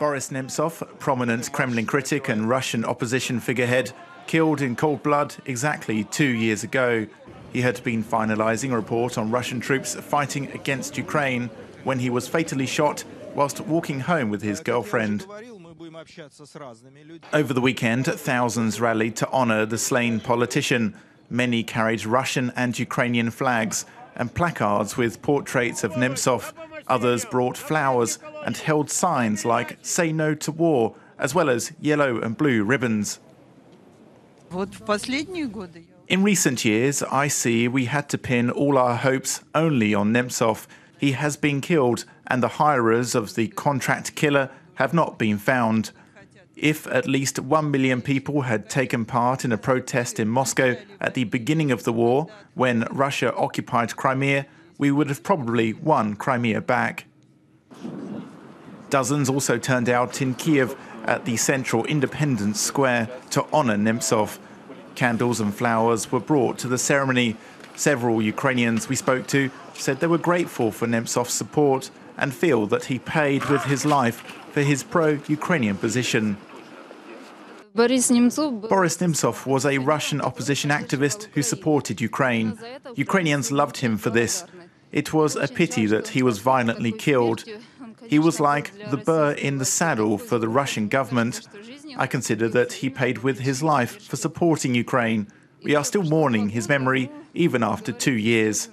Boris Nemtsov, prominent Kremlin critic and Russian opposition figurehead, killed in cold blood exactly 2 years ago. He had been finalising a report on Russian troops fighting against Ukraine when he was fatally shot whilst walking home with his girlfriend. Over the weekend, thousands rallied to honour the slain politician. Many carried Russian and Ukrainian flags and placards with portraits of Nemtsov. Others brought flowers and held signs like "Say no to war," as well as yellow and blue ribbons. In recent years, I see we had to pin all our hopes only on Nemtsov. He has been killed, and the hirers of the contract killer have not been found. If at least 1 million people had taken part in a protest in Moscow at the beginning of the war, when Russia occupied Crimea, we would have probably won Crimea back. Dozens also turned out in Kiev at the central Independence Square to honour Nemtsov. Candles and flowers were brought to the ceremony. Several Ukrainians we spoke to said they were grateful for Nemtsov's support and feel that he paid with his life for his pro-Ukrainian position. Boris Nemtsov was a Russian opposition activist who supported Ukraine. Ukrainians loved him for this. It was a pity that he was violently killed. He was like the burr in the saddle for the Russian government. I consider that he paid with his life for supporting Ukraine. We are still mourning his memory even after 2 years.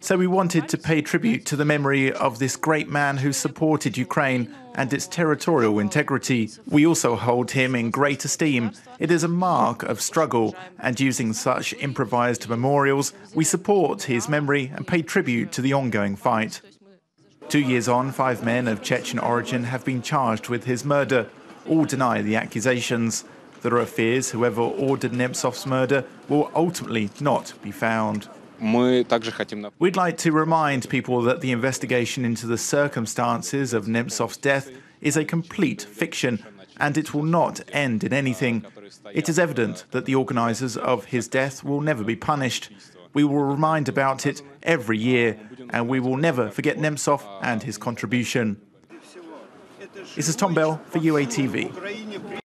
So we wanted to pay tribute to the memory of this great man who supported Ukraine and its territorial integrity. We also hold him in great esteem. It is a mark of struggle, and using such improvised memorials, we support his memory and pay tribute to the ongoing fight. 2 years on, 5 men of Chechen origin have been charged with his murder. All deny the accusations. There are fears whoever ordered Nemtsov's murder will ultimately not be found. We'd like to remind people that the investigation into the circumstances of Nemtsov's death is a complete fiction, and it will not end in anything. It is evident that the organisers of his death will never be punished. We will remind about it every year, and we will never forget Nemtsov and his contribution. This is Tom Bell for UATV.